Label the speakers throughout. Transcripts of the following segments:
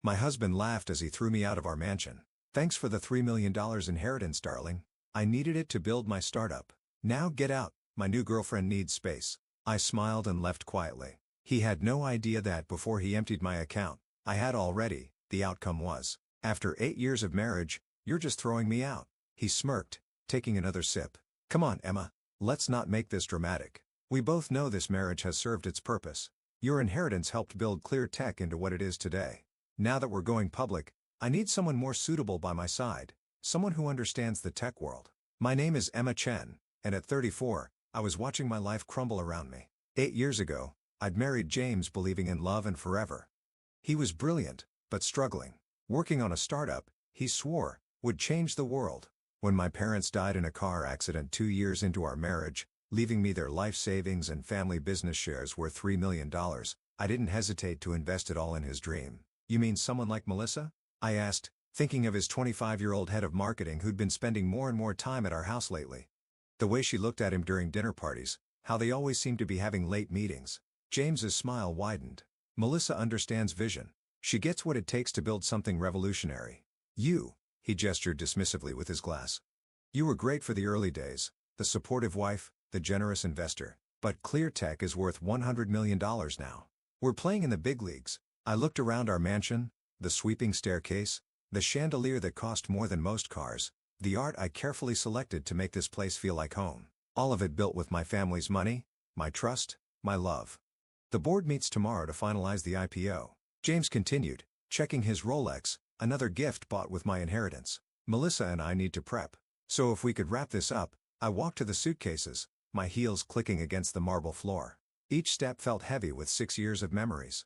Speaker 1: My husband laughed as he threw me out of our mansion. Thanks for the $3 million inheritance, darling. I needed it to build my startup. Now get out, my new girlfriend needs space. I smiled and left quietly. He had no idea that before he emptied my account, I had already. The outcome was, after 8 years of marriage, you're just throwing me out. He smirked, taking another sip. Come on, Emma. Let's not make this dramatic. We both know this marriage has served its purpose. Your inheritance helped build Cleartech into what it is today. Now that we're going public, I need someone more suitable by my side, someone who understands the tech world. My name is Emma Chen, and at 34, I was watching my life crumble around me. 8 years ago, I'd married James believing in love and forever. He was brilliant, but struggling. Working on a startup, he swore, would change the world. When my parents died in a car accident 2 years into our marriage, leaving me their life savings and family business shares worth $3 million, I didn't hesitate to invest it all in his dream. You mean someone like Melissa? I asked, thinking of his 25-year-old head of marketing who'd been spending more and more time at our house lately. The way she looked at him during dinner parties, how they always seemed to be having late meetings. James's smile widened. Melissa understands vision. She gets what it takes to build something revolutionary. He gestured dismissively with his glass. You were great for the early days, the supportive wife, the generous investor, but Cleartech is worth $100 million now. We're playing in the big leagues. I looked around our mansion, the sweeping staircase, the chandelier that cost more than most cars, the art I carefully selected to make this place feel like home. All of it built with my family's money, my trust, my love. The board meets tomorrow to finalize the IPO. James continued, checking his Rolex, another gift bought with my inheritance. Melissa and I need to prep. So if we could wrap this up. I walked to the suitcases, my heels clicking against the marble floor. Each step felt heavy with 6 years of memories.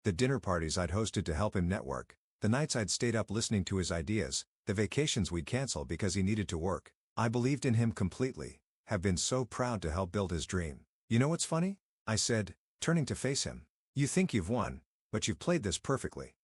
Speaker 1: The dinner parties I'd hosted to help him network, the nights I'd stayed up listening to his ideas, the vacations we'd cancel because he needed to work. I believed in him completely, have been so proud to help build his dream. You know what's funny? I said, turning to face him. You think you've won, but you've played this perfectly.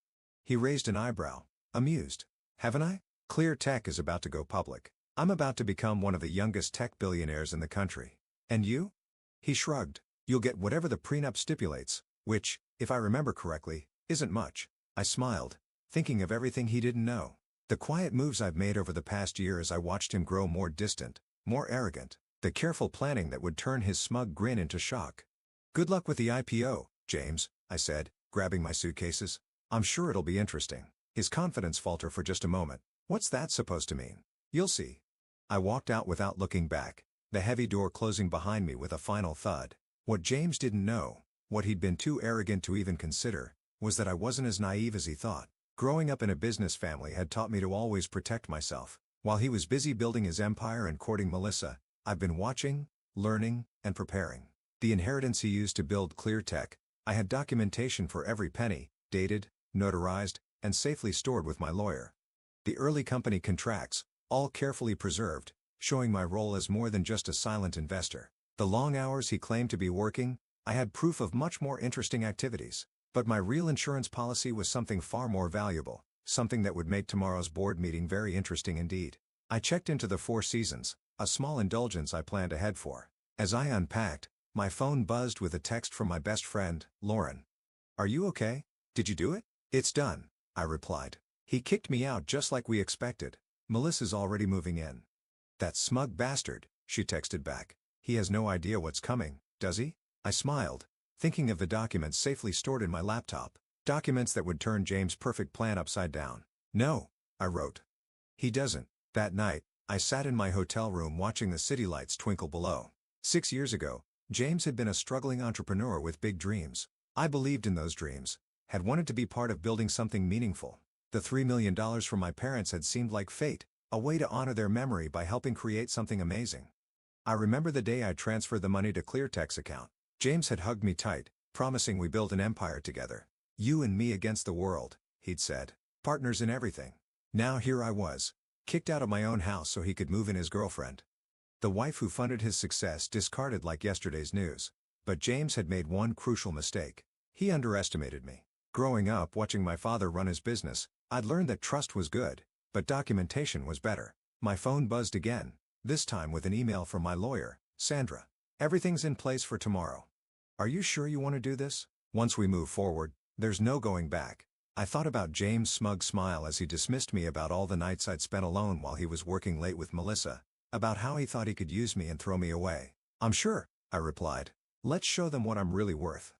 Speaker 1: He raised an eyebrow, amused. Haven't I? Cleartech is about to go public. I'm about to become one of the youngest tech billionaires in the country. And you? He shrugged. You'll get whatever the prenup stipulates, which, if I remember correctly, isn't much. I smiled, thinking of everything he didn't know. The quiet moves I've made over the past year as I watched him grow more distant, more arrogant. The careful planning that would turn his smug grin into shock. Good luck with the IPO, James, I said, grabbing my suitcases. I'm sure it'll be interesting. His confidence faltered for just a moment. What's that supposed to mean? You'll see. I walked out without looking back, the heavy door closing behind me with a final thud. What James didn't know, what he'd been too arrogant to even consider, was that I wasn't as naive as he thought. Growing up in a business family had taught me to always protect myself. While he was busy building his empire and courting Melissa, I've been watching, learning, and preparing. The inheritance he used to build Cleartech, I had documentation for every penny, dated, notarized, and safely stored with my lawyer. The early company contracts, all carefully preserved, showing my role as more than just a silent investor. The long hours he claimed to be working, I had proof of much more interesting activities. But my real insurance policy was something far more valuable, something that would make tomorrow's board meeting very interesting indeed. I checked into the Four Seasons, a small indulgence I planned to head for. As I unpacked, my phone buzzed with a text from my best friend, Lauren. Are you okay? Did you do it? It's done, I replied. He kicked me out just like we expected. Melissa's already moving in. That smug bastard, she texted back. He has no idea what's coming, does he? I smiled, thinking of the documents safely stored in my laptop. Documents that would turn James' perfect plan upside down. No, I wrote. He doesn't. That night, I sat in my hotel room watching the city lights twinkle below. 6 years ago, James had been a struggling entrepreneur with big dreams. I believed in those dreams, had wanted to be part of building something meaningful. The $3 million from my parents had seemed like fate, a way to honor their memory by helping create something amazing. I remember the day I transferred the money to Cleartech's account. James had hugged me tight, promising we build an empire together. You and me against the world, he'd said. Partners in everything. Now here I was, kicked out of my own house so he could move in his girlfriend. The wife who funded his success discarded like yesterday's news. But James had made one crucial mistake. He underestimated me. Growing up watching my father run his business, I'd learned that trust was good, but documentation was better. My phone buzzed again, this time with an email from my lawyer, Sandra. Everything's in place for tomorrow. Are you sure you want to do this? Once we move forward, there's no going back. I thought about James' smug smile as he dismissed me, about all the nights I'd spent alone while he was working late with Melissa, about how he thought he could use me and throw me away. "I'm sure," I replied. "Let's show them what I'm really worth."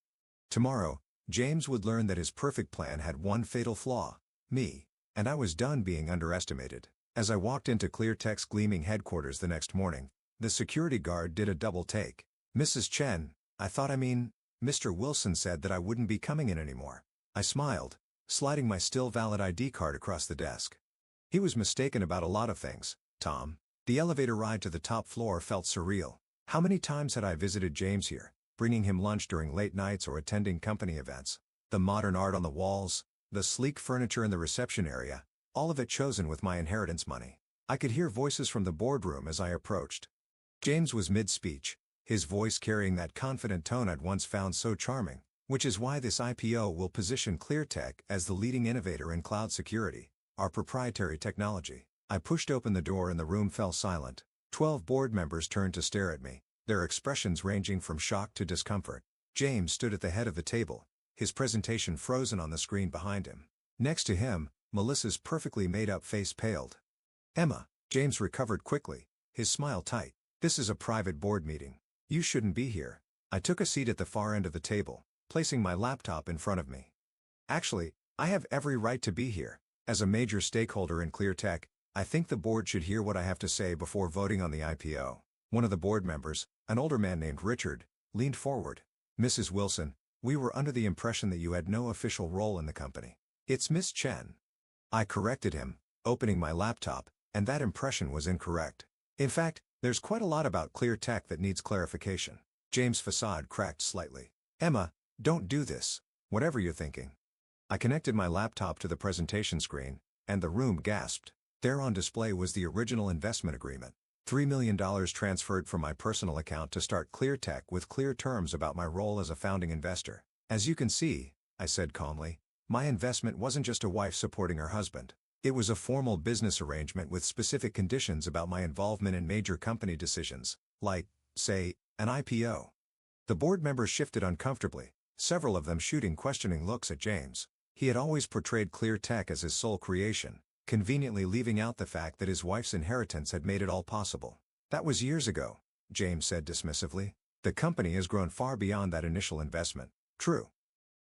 Speaker 1: Tomorrow, James would learn that his perfect plan had one fatal flaw: me. And I was done being underestimated. As I walked into ClearTech's gleaming headquarters the next morning, the security guard did a double take. "Mrs. Chen, Mr. Wilson said that I wouldn't be coming in anymore." I smiled, sliding my still valid ID card across the desk. "He was mistaken about a lot of things, Tom." The elevator ride to the top floor felt surreal. How many times had I visited James here, bringing him lunch during late nights or attending company events? The modern art on the walls, the sleek furniture in the reception area, all of it chosen with my inheritance money. I could hear voices from the boardroom as I approached. James was mid-speech, his voice carrying that confident tone I'd once found so charming, which is why this IPO will position ClearTech as the leading innovator in cloud security, our proprietary technology. I pushed open the door and the room fell silent. 12 board members turned to stare at me, their expressions ranging from shock to discomfort. James stood at the head of the table, his presentation frozen on the screen behind him. Next to him, Melissa's perfectly made-up face paled. "Emma," James recovered quickly, his smile tight. "This is a private board meeting. You shouldn't be here." I took a seat at the far end of the table, placing my laptop in front of me. "Actually, I have every right to be here. As a major stakeholder in ClearTech, I think the board should hear what I have to say before voting on the IPO." One of the board members, an older man named Richard, leaned forward. "Mrs. Wilson, we were under the impression that you had no official role in the company." "It's Miss Chen." I corrected him, opening my laptop, and that impression was incorrect. "In fact, there's quite a lot about ClearTech that needs clarification." James' facade cracked slightly. "Emma, don't do this. Whatever you're thinking." I connected my laptop to the presentation screen, and the room gasped. There on display was the original investment agreement. $3 million transferred from my personal account to start ClearTech with clear terms about my role as a founding investor. "As you can see," I said calmly, "my investment wasn't just a wife supporting her husband. It was a formal business arrangement with specific conditions about my involvement in major company decisions, like, say, an IPO." The board members shifted uncomfortably, several of them shooting questioning looks at James. He had always portrayed ClearTech as his sole creation, conveniently leaving out the fact that his wife's inheritance had made it all possible. "That was years ago," James said dismissively. "The company has grown far beyond that initial investment." "True."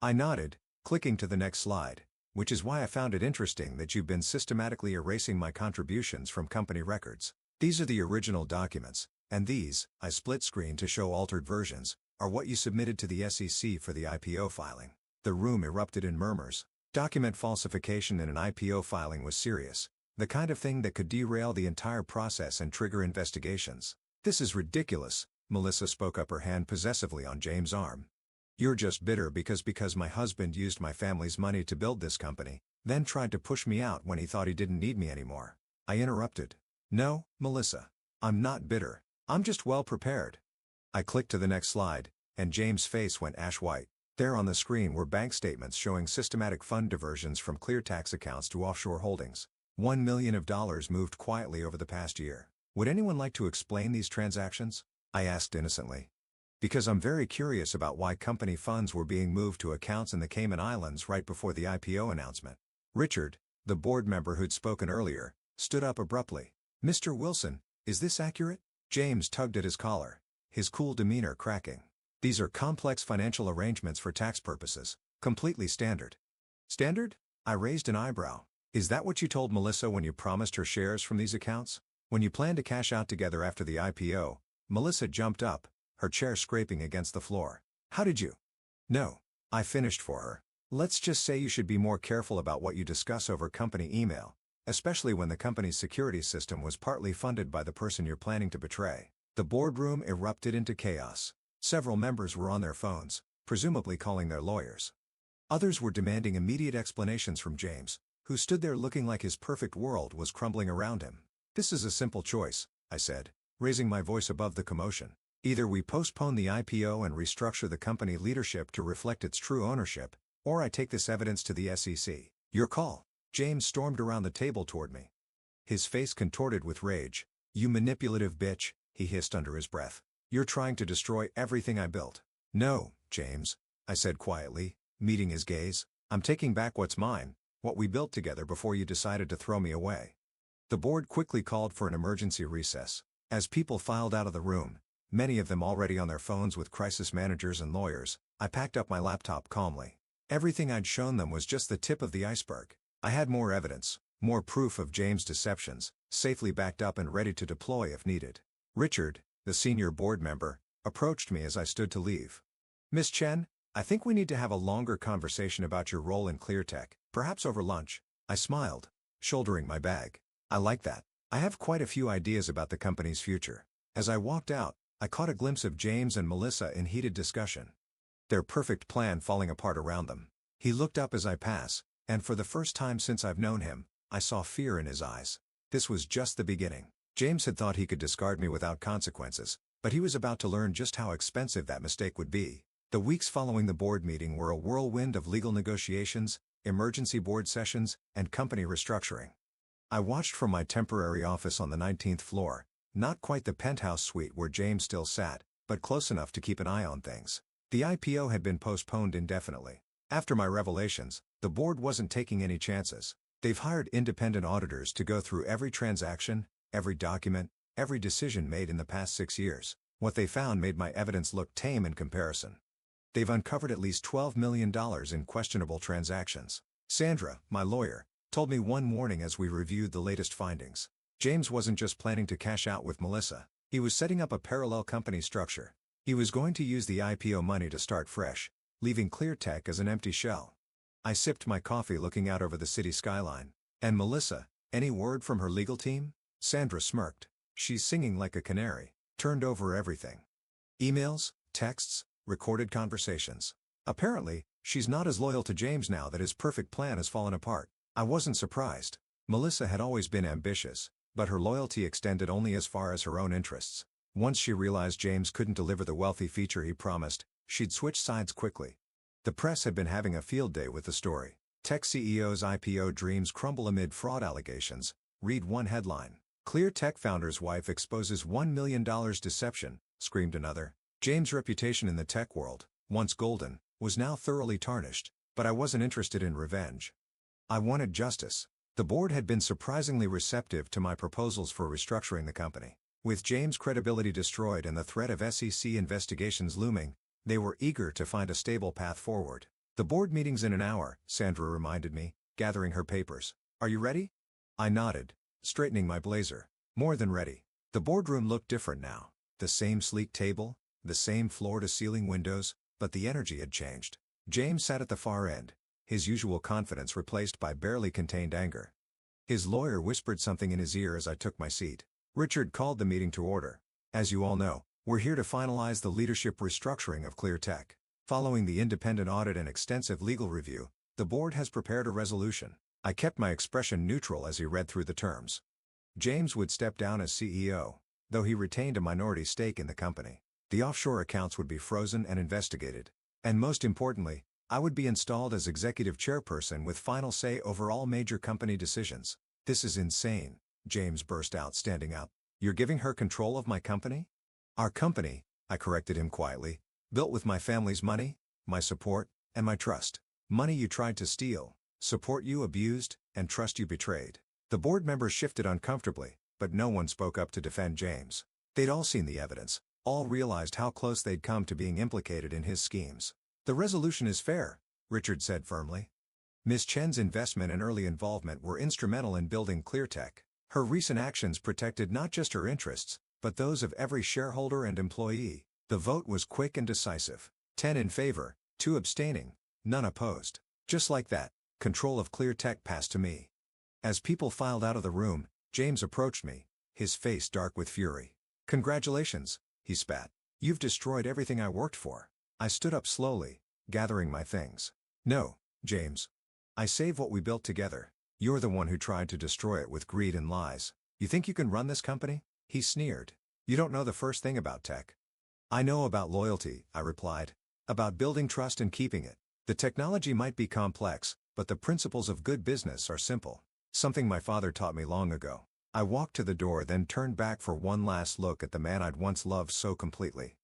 Speaker 1: I nodded, clicking to the next slide, "which is why I found it interesting that you've been systematically erasing my contributions from company records. These are the original documents, and these," I split screen to show altered versions, "are what you submitted to the SEC for the IPO filing." The room erupted in murmurs. Document falsification in an IPO filing was serious, the kind of thing that could derail the entire process and trigger investigations. "This is ridiculous," Melissa spoke up, her hand possessively on James' arm. "You're just bitter because my husband used my family's money to build this company, then tried to push me out when he thought he didn't need me anymore." I interrupted. "No, Melissa. I'm not bitter. I'm just well prepared." I clicked to the next slide, and James' face went ash white. There on the screen were bank statements showing systematic fund diversions from ClearTech's accounts to offshore holdings. $1 million moved quietly over the past year. "Would anyone like to explain these transactions?" I asked innocently. "Because I'm very curious about why company funds were being moved to accounts in the Cayman Islands right before the IPO announcement." Richard, the board member who'd spoken earlier, stood up abruptly. "Mr. Wilson, is this accurate?" James tugged at his collar, his cool demeanor cracking. "These are complex financial arrangements for tax purposes, completely standard." "Standard?" I raised an eyebrow. "Is that what you told Melissa when you promised her shares from these accounts? When you planned to cash out together after the IPO?" Melissa jumped up, her chair scraping against the floor. "How did you?" "No." I finished for her. "Let's just say you should be more careful about what you discuss over company email, especially when the company's security system was partly funded by the person you're planning to betray." The boardroom erupted into chaos. Several members were on their phones, presumably calling their lawyers. Others were demanding immediate explanations from James, who stood there looking like his perfect world was crumbling around him. "This is a simple choice," I said, raising my voice above the commotion. "Either we postpone the IPO and restructure the company leadership to reflect its true ownership, or I take this evidence to the SEC. Your call." James stormed around the table toward me, his face contorted with rage. "You manipulative bitch," he hissed under his breath. "You're trying to destroy everything I built." "No, James," I said quietly, meeting his gaze. I'm taking back what's mine, what we built together before you decided to throw me away." The board quickly called for an emergency recess. As people filed out of the room, many of them already on their phones with crisis managers and lawyers, I packed up my laptop calmly. Everything I'd shown them was just the tip of the iceberg. I had more evidence, more proof of James' deceptions, safely backed up and ready to deploy if needed. Richard, the senior board member, approached me as I stood to leave. "Miss Chen, I think we need to have a longer conversation about your role in ClearTech, perhaps over lunch." I smiled, shouldering my bag. "I like that. I have quite a few ideas about the company's future." As I walked out, I caught a glimpse of James and Melissa in heated discussion, their perfect plan falling apart around them. He looked up as I passed, and for the first time since I've known him, I saw fear in his eyes. This was just the beginning. James had thought he could discard me without consequences, but he was about to learn just how expensive that mistake would be. The weeks following the board meeting were a whirlwind of legal negotiations, emergency board sessions, and company restructuring. I watched from my temporary office on the 19th floor, not quite the penthouse suite where James still sat, but close enough to keep an eye on things. The IPO had been postponed indefinitely. After my revelations, the board wasn't taking any chances. They've hired independent auditors to go through every transaction, every document, every decision made in the past 6 years. What they found made my evidence look tame in comparison. They've uncovered at least $12 million in questionable transactions. Sandra, my lawyer, told me one morning as we reviewed the latest findings. James wasn't just planning to cash out with Melissa. He was setting up a parallel company structure. He was going to use the IPO money to start fresh, leaving ClearTech as an empty shell. I sipped my coffee looking out over the city skyline. "And Melissa, any word from her legal team?" Sandra smirked. "She's singing like a canary. Turned over everything. Emails, texts, recorded conversations. Apparently, she's not as loyal to James now that his perfect plan has fallen apart." I wasn't surprised. Melissa had always been ambitious, but her loyalty extended only as far as her own interests. Once she realized James couldn't deliver the wealthy feature he promised, she'd switch sides quickly. The press had been having a field day with the story. "Tech CEO's IPO dreams crumble amid fraud allegations," read one headline. "ClearTech founder's wife exposes $1 million deception," screamed another. James' reputation in the tech world, once golden, was now thoroughly tarnished, but I wasn't interested in revenge. I wanted justice. The board had been surprisingly receptive to my proposals for restructuring the company. With James' credibility destroyed and the threat of SEC investigations looming, they were eager to find a stable path forward. "The board meeting's in an hour," Sandra reminded me, gathering her papers. "Are you ready?" I nodded, straightening my blazer. More than ready. The boardroom looked different now. The same sleek table, the same floor-to-ceiling windows, but the energy had changed. James sat at the far end, his usual confidence replaced by barely contained anger. His lawyer whispered something in his ear as I took my seat. Richard called the meeting to order. "As you all know, we're here to finalize the leadership restructuring of ClearTech. Following the independent audit and extensive legal review, the board has prepared a resolution." I kept my expression neutral as he read through the terms. James would step down as CEO, though he retained a minority stake in the company. The offshore accounts would be frozen and investigated. And most importantly, I would be installed as executive chairperson with final say over all major company decisions. "This is insane," James burst out, standing up. "You're giving her control of my company?" "Our company," I corrected him quietly, "built with my family's money, my support, and my trust. Money you tried to steal, support you abused, and trust you betrayed." The board members shifted uncomfortably, but no one spoke up to defend James. They'd all seen the evidence, all realized how close they'd come to being implicated in his schemes. "The resolution is fair," Richard said firmly. "Ms. Chen's investment and early involvement were instrumental in building ClearTech. Her recent actions protected not just her interests, but those of every shareholder and employee." The vote was quick and decisive. 10 in favor, 2 abstaining, none opposed. Just like that, control of ClearTech passed to me. As people filed out of the room, James approached me, his face dark with fury. "Congratulations," he spat. "You've destroyed everything I worked for." I stood up slowly, gathering my things. "No, James. I saved what we built together. You're the one who tried to destroy it with greed and lies. You think you can run this company?" He sneered. "You don't know the first thing about tech." "I know about loyalty," I replied. "About building trust and keeping it. The technology might be complex, but the principles of good business are simple. Something my father taught me long ago." I walked to the door, then turned back for one last look at the man I'd once loved so completely.